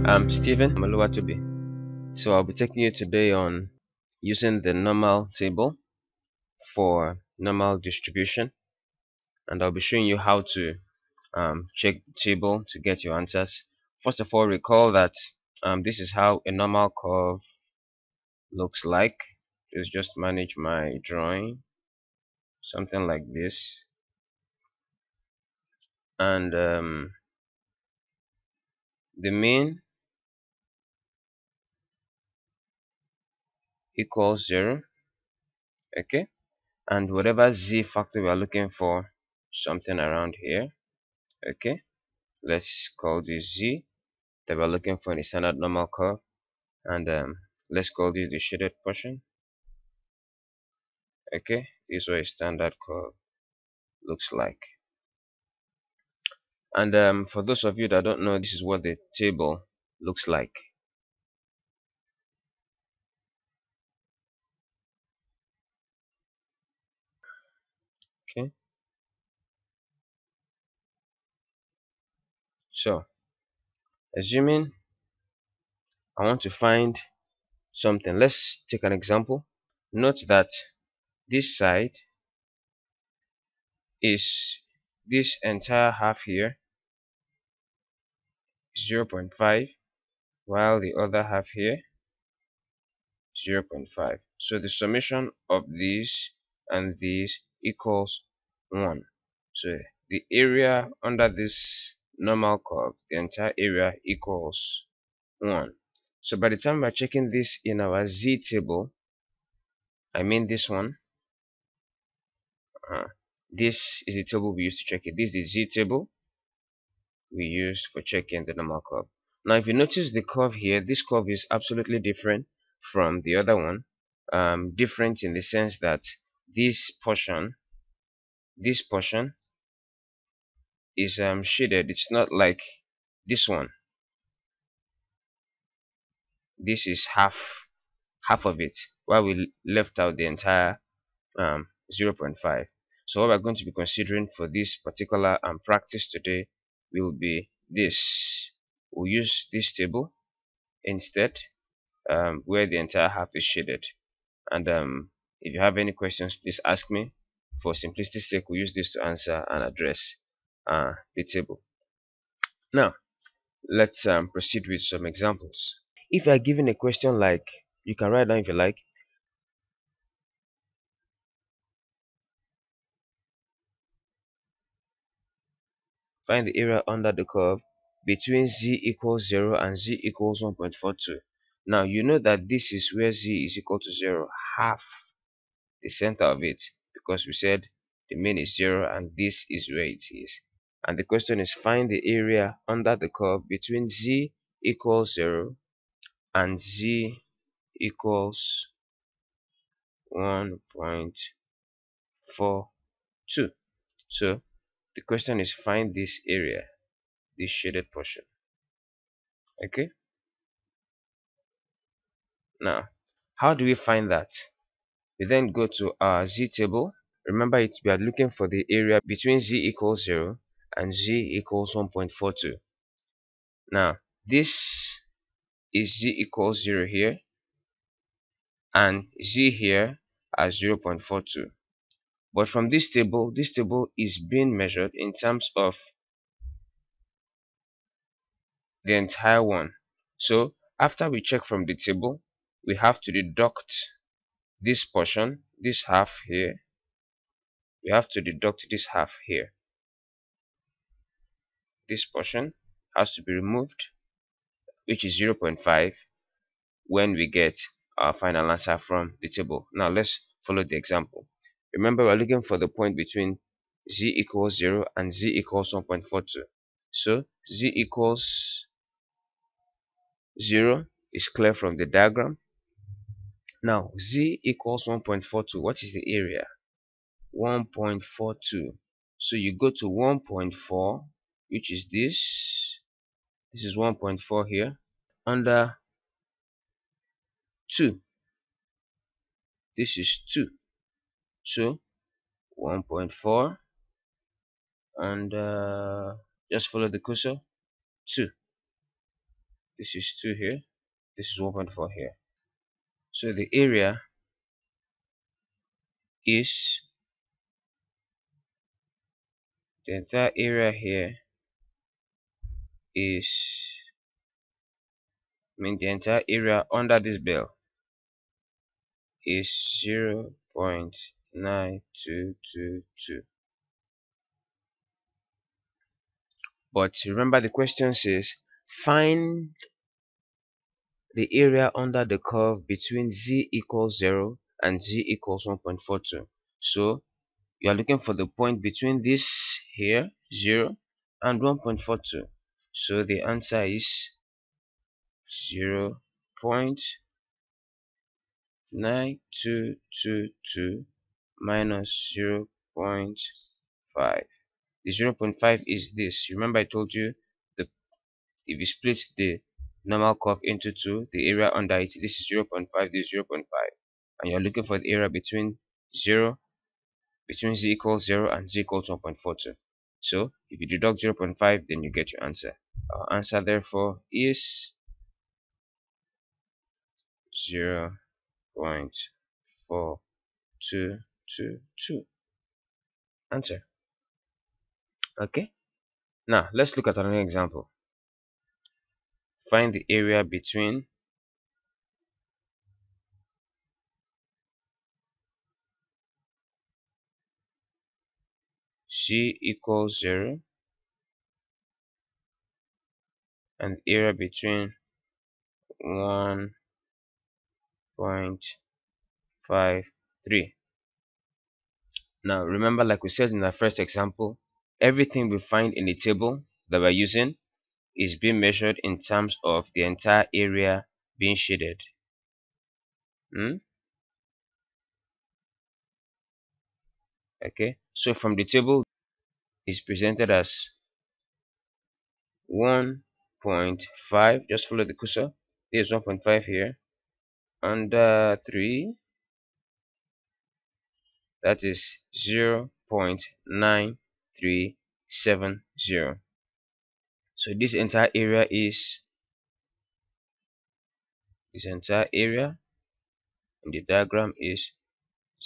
I'm Stephen Maluwatobi. So I'll be taking you today on using the normal table for normal distribution, and I'll be showing you how to check the table to get your answers. First of all, recall that this is how a normal curve looks like. Let's just manage my drawing, something like this, and the mean equals 0. Okay, and whatever z factor we are looking for, something around here. Okay, let's call this z that we're looking for in the standard normal curve, and let's call this the shaded portion. Okay, this is what a standard curve looks like. And for those of you that don't know, this is what the table looks like. Okay, so assuming I want to find something, let's take an example. Note that this side is this entire half here, 0.5, while the other half here, 0.5. So the summation of these and these equals 1. So the area under this normal curve, the entire area equals 1. So by the time we're checking this in our z table, I mean this one, this is the table we used to check it. This is the z table we used for checking the normal curve. Now if you notice the curve here, this curve is absolutely different from the other one. Different in the sense that this portion is shaded. It's not like this one. This is half of it, while we left out the entire 0.5. So what we're going to be considering for this particular practice today will be this. We'll use this table instead, where the entire half is shaded. And if you have any questions, please ask me. For simplicity's sake, we'll use this to answer and address the table. Now let's proceed with some examples. If you are given a question like, you can write down if you like, find the area under the curve between z equals 0 and z equals 1.42. Now you know that this is where z is equal to 0, half the center of it, because we said the mean is 0 and this is where it is. And the question is, find the area under the curve between z equals 0 and z equals 1.42. So the question is, find this area, this shaded portion. Okay, now how do we find that? We then go to our z table. Remember, we are looking for the area between z equals 0 and z equals 1.42. Now this is z equals 0 here and z here as 0.42. But from this table is being measured in terms of the entire one. So after we check from the table, we have to deduct this portion, this half here. We have to deduct this half here. This portion has to be removed, which is 0.5, when we get our final answer from the table. Now let's follow the example. Remember, we're looking for the point between z equals 0 and z equals 1.42. So z equals 0 is clear from the diagram. Now z equals 1.42. What is the area? 1.42. So you go to 1.4, which is this. This is 1.4 here, under 2. This is 2. So 1.4 and just follow the cursor, 2. This is 2 here. This is 1.4 here. So the area is, the entire area here is, the entire area under this bell is 0.9222. But remember, the question says find the area under the curve between z equals 0 and z equals 1.42. So you are looking for the point between this here, 0, and 1.42. So the answer is 0.9222 minus 0.5. The 0.5 is this. Remember I told you, the if you split the normal curve into two, the area under it, this is 0.5, this is 0.5. And you're looking for the area between z equals 0 and z equals 1.42. So if you deduct 0.5, then you get your answer. Our answer therefore is 0.4222. Answer. Okay. Now let's look at another example. Find the area between z equals 0 and area between 1.53. Now remember, like we said in our first example, everything we find in the table that we're using is being measured in terms of the entire area being shaded. Okay, so from the table is presented as 1.5. Just follow the cursor. There's 1.5 here. Under 3, that is 0.9370. So this entire area in the diagram is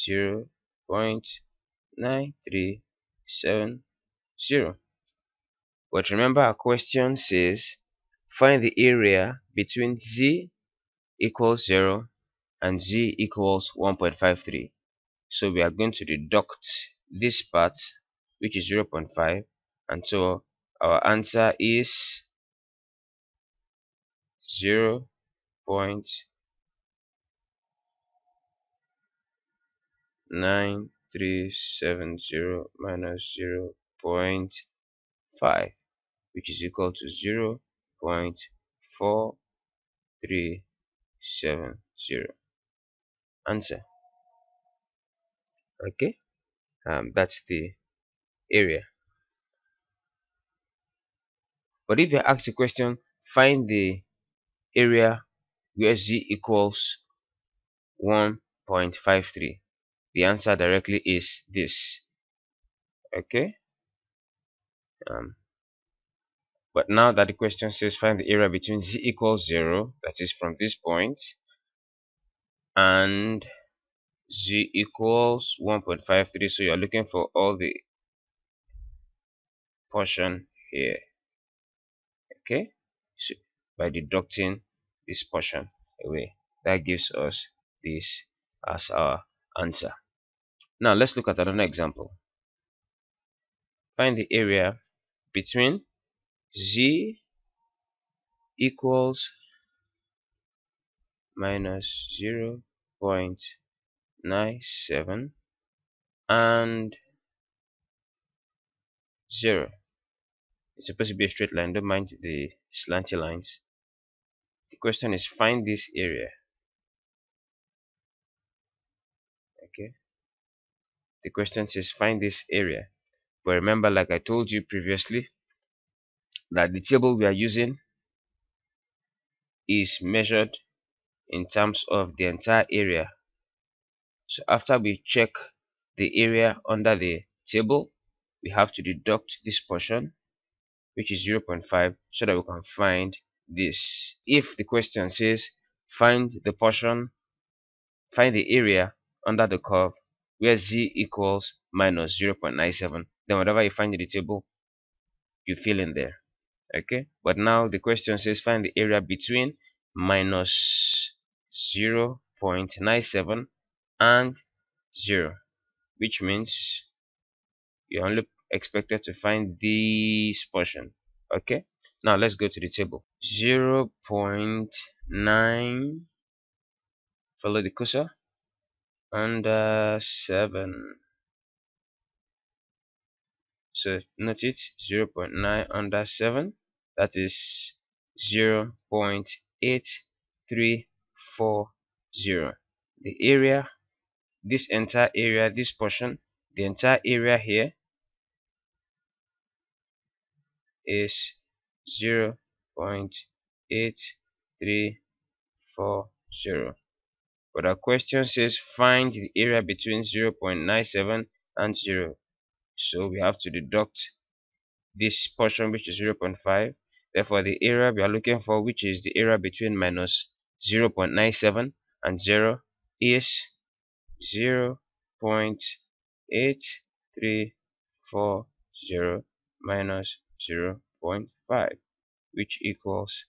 0.9370. But remember, our question says find the area between z equals 0 and z equals 1.53. So we are going to deduct this part, which is 0.5, and so our answer is 0.9370 minus 0.5, which is equal to 0.4370. Answer. Okay, that's the area. But if you're asked the question, find the area where z equals 1.53, the answer directly is this. Okay, but now that the question says find the area between z equals 0, that is from this point, and z equals 1.53, so you're looking for all the portion here. Okay, so by deducting this portion away, that gives us this as our answer. Now let's look at another example. Find the area between z equals minus 0.97 and 0. It's supposed to be a straight line, don't mind the slanty lines. The question is find this area. Okay, the question says find this area, but remember, like I told you previously, that the table we are using is measured in terms of the entire area. So after we check the area under the table, we have to deduct this portion, which is 0.5, so that we can find this. If the question says find the portion, find the area under the curve where z equals minus 0.97, then whatever you find in the table, you fill in there. Okay, but now the question says find the area between minus 0.97 and 0, which means you're only expected to find this portion. Okay, now let's go to the table. 0.9, follow the cursor, under 7. So note it, 0.9 under 7, that is 0.8340. The area, this entire area, this portion, the entire area here is 0.8340. But our question says find the area between 0.97 and 0. So we have to deduct this portion, which is 0.5. Therefore, the area we are looking for, which is the area between minus 0.97 and 0, is 0.8340 minus 0.5, which equals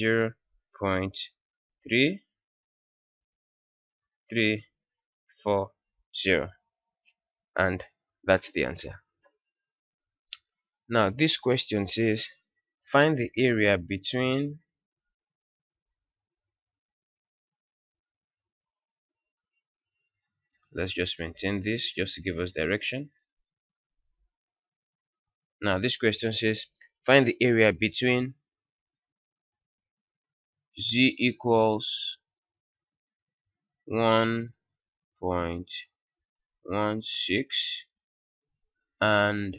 0.3340, and that's the answer. Now this question says find the area between let's just maintain this just to give us direction. Now this question says find the area between z equals 1.16 and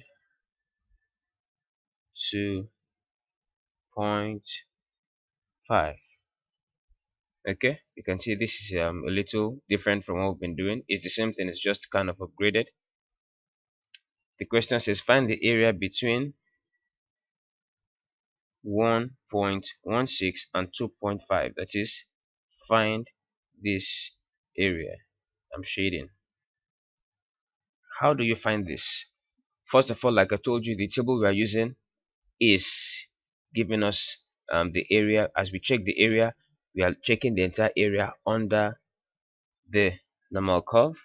2.5. Okay, you can see this is a little different from what we've been doing. It's the same thing, it's just kind of upgraded. The question says find the area between 1.16 and 2.5, that is, find this area. I'm shading. How do you find this? First of all, like I told you, the table we are using is giving us the area. As we check the area, we are checking the entire area under the normal curve.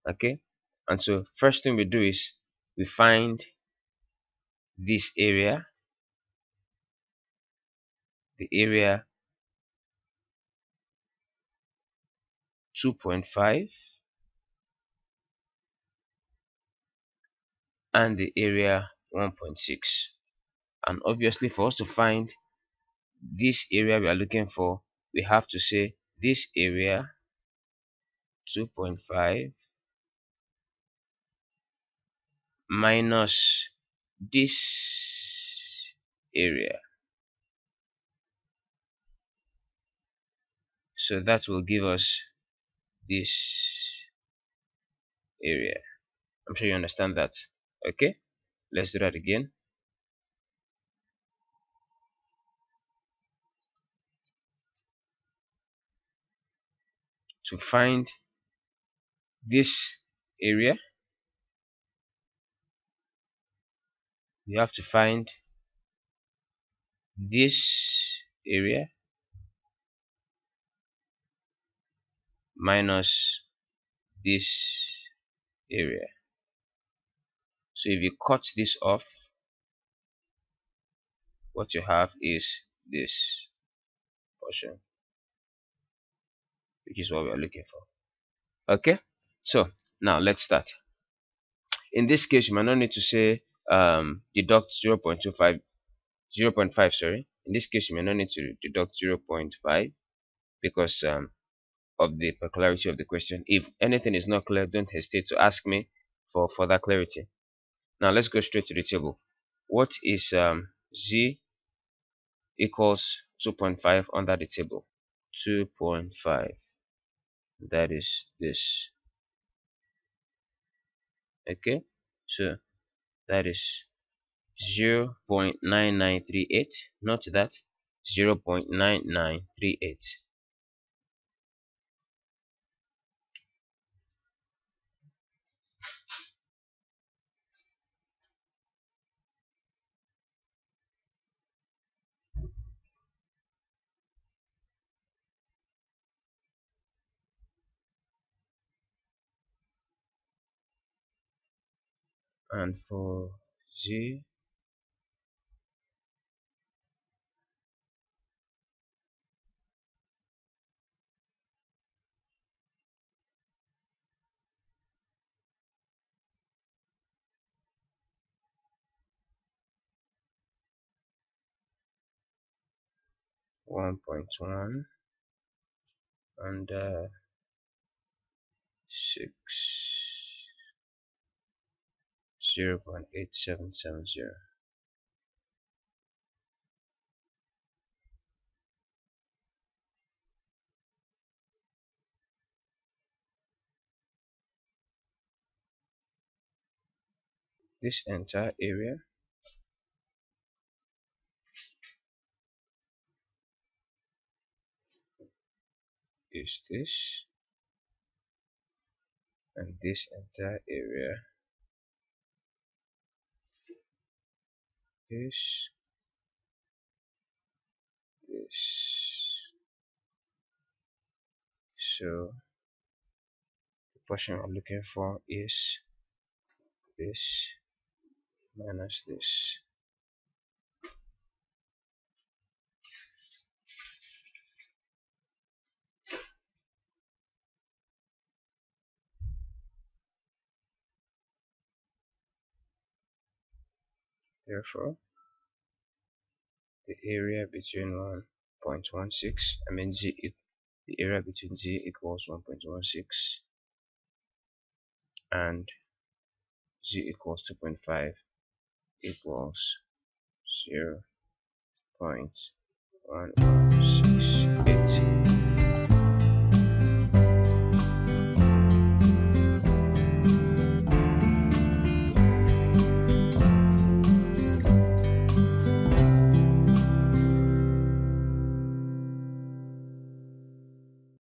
Okay, and so first thing we do is we find this area, the area 2.5 and the area 1.6. And obviously for us to find this area we are looking for, we have to say this area 2.5 minus this area. So that will give us this area. I'm sure you understand that. Okay, let's do that again. To find this area, we have to find this area minus this area. So if you cut this off, what you have is this portion, which is what we are looking for. Okay, so now let's start. In this case, you might not need to say deduct 0.25, 0.5, sorry. In this case, you may not need to deduct 0.5 because of the peculiarity of the question. If anything is not clear, don't hesitate to ask me for further clarity. Now let's go straight to the table. What is z equals 2.5 under the table? 2.5, that is this. Okay, so that is 0.9938. Note that 0.9938. And for Z, 1.1 and 6, 0.8770. This entire area is this, and this entire area is this. So the portion I'm looking for is this minus this. Therefore, the area between 1.16, I mean the area between Z equals 1.16 and Z equals 2.5 equals 0.1168.